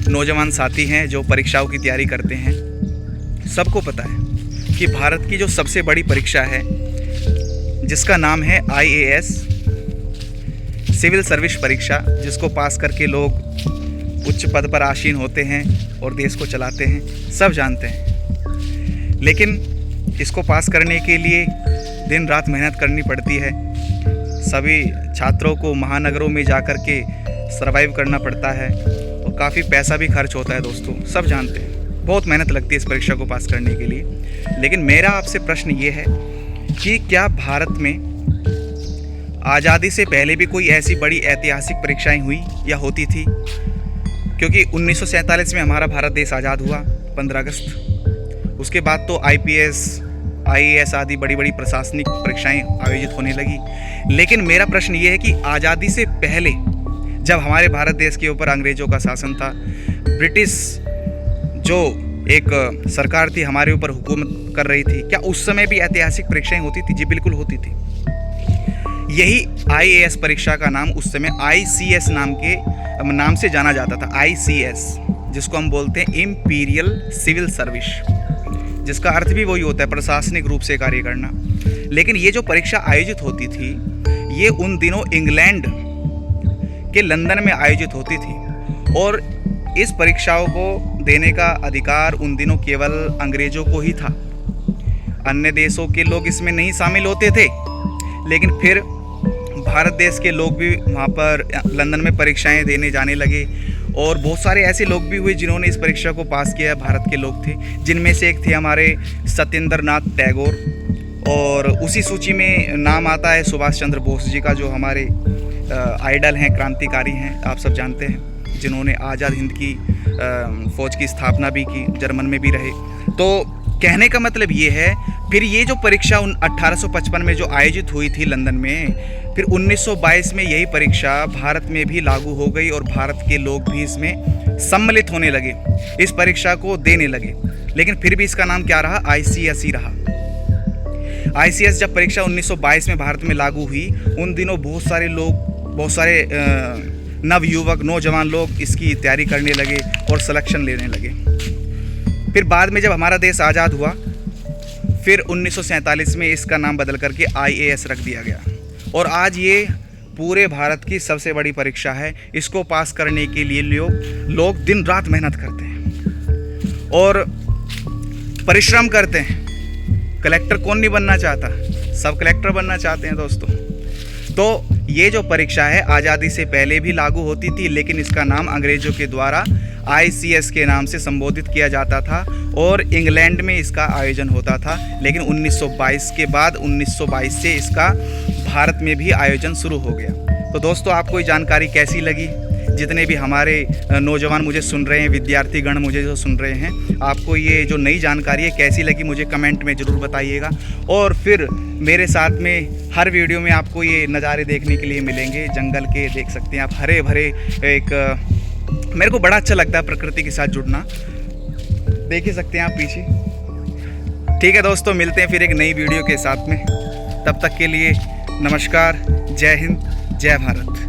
नौजवान साथी हैं जो परीक्षाओं की तैयारी करते हैं, सबको पता है कि भारत की जो सबसे बड़ी परीक्षा है जिसका नाम है IAS सिविल सर्विस परीक्षा, जिसको पास करके लोग उच्च पद पर आसीन होते हैं और देश को चलाते हैं, सब जानते हैं। लेकिन इसको पास करने के लिए दिन रात मेहनत करनी पड़ती है। सभी छात्रों को महानगरों में जा कर के सर्वाइव करना पड़ता है और काफ़ी पैसा भी खर्च होता है दोस्तों, सब जानते हैं। बहुत मेहनत लगती है इस परीक्षा को पास करने के लिए। लेकिन मेरा आपसे प्रश्न ये है कि क्या भारत में आज़ादी से पहले भी कोई ऐसी बड़ी ऐतिहासिक परीक्षाएं हुई या होती थी? क्योंकि 1947 में हमारा भारत देश आज़ाद हुआ 15 अगस्त। उसके बाद तो IPS IAS आदि बड़ी बड़ी प्रशासनिक परीक्षाएं आयोजित होने लगी। लेकिन मेरा प्रश्न ये है कि आज़ादी से पहले जब हमारे भारत देश के ऊपर अंग्रेज़ों का शासन था, ब्रिटिश जो एक सरकार थी हमारे ऊपर हुकूमत कर रही थी, क्या उस समय भी ऐतिहासिक परीक्षाएं होती थी? जी बिल्कुल होती थी। यही IAS परीक्षा का नाम उस समय ICS नाम से जाना जाता था। ICS, जिसको हम बोलते हैं इम्पीरियल सिविल सर्विस, जिसका अर्थ भी वही होता है, प्रशासनिक रूप से कार्य करना। लेकिन ये जो परीक्षा आयोजित होती थी, ये उन दिनों इंग्लैंड के लंदन में आयोजित होती थी और इस परीक्षाओं को देने का अधिकार उन दिनों केवल अंग्रेज़ों को ही था। अन्य देशों के लोग इसमें नहीं शामिल होते थे। लेकिन फिर भारत देश के लोग भी वहाँ पर लंदन में परीक्षाएं देने जाने लगे और बहुत सारे ऐसे लोग भी हुए जिन्होंने इस परीक्षा को पास किया। भारत के लोग थे, जिनमें से एक थे हमारे सत्येंद्र नाथ टैगोर, और उसी सूची में नाम आता है सुभाष चंद्र बोस जी का, जो हमारे आइडल हैं, क्रांतिकारी हैं, आप सब जानते हैं, जिन्होंने आज़ाद हिंद की फ़ौज की स्थापना भी की, जर्मन में भी रहे। तो कहने का मतलब ये है, फिर ये जो परीक्षा 1855 में जो आयोजित हुई थी लंदन में, फिर 1922 में यही परीक्षा भारत में भी लागू हो गई और भारत के लोग भी इसमें सम्मिलित होने लगे, इस परीक्षा को देने लगे। लेकिन फिर भी इसका नाम क्या रहा? ICS ही रहा। ICS जब परीक्षा 1922 में भारत में लागू हुई, उन दिनों बहुत सारे नवयुवक, नौजवान लोग इसकी तैयारी करने लगे और सिलेक्शन लेने लगे। फिर बाद में जब हमारा देश आज़ाद हुआ, फिर 1947 में इसका नाम बदल करके IAS रख दिया गया और आज ये पूरे भारत की सबसे बड़ी परीक्षा है। इसको पास करने के लिए लोग दिन रात मेहनत करते हैं और परिश्रम करते हैं। कलेक्टर कौन नहीं बनना चाहता? सब कलेक्टर बनना चाहते हैं दोस्तों। तो ये जो परीक्षा है आज़ादी से पहले भी लागू होती थी, लेकिन इसका नाम अंग्रेज़ों के द्वारा ICS के नाम से संबोधित किया जाता था और इंग्लैंड में इसका आयोजन होता था। लेकिन 1922 के बाद 1922 से इसका भारत में भी आयोजन शुरू हो गया। तो दोस्तों, आपको ये जानकारी कैसी लगी? जितने भी हमारे नौजवान मुझे सुन रहे हैं, विद्यार्थीगण मुझे जो सुन रहे हैं, आपको ये जो नई जानकारी है कैसी लगी मुझे कमेंट में ज़रूर बताइएगा। और फिर मेरे साथ में हर वीडियो में आपको ये नज़ारे देखने के लिए मिलेंगे, जंगल के देख सकते हैं आप, हरे भरे। एक मेरे को बड़ा अच्छा लगता है प्रकृति के साथ जुड़ना, देख ही सकते हैं आप पीछे। ठीक है दोस्तों, मिलते हैं फिर एक नई वीडियो के साथ में। तब तक के लिए नमस्कार, जय हिंद, जय भारत।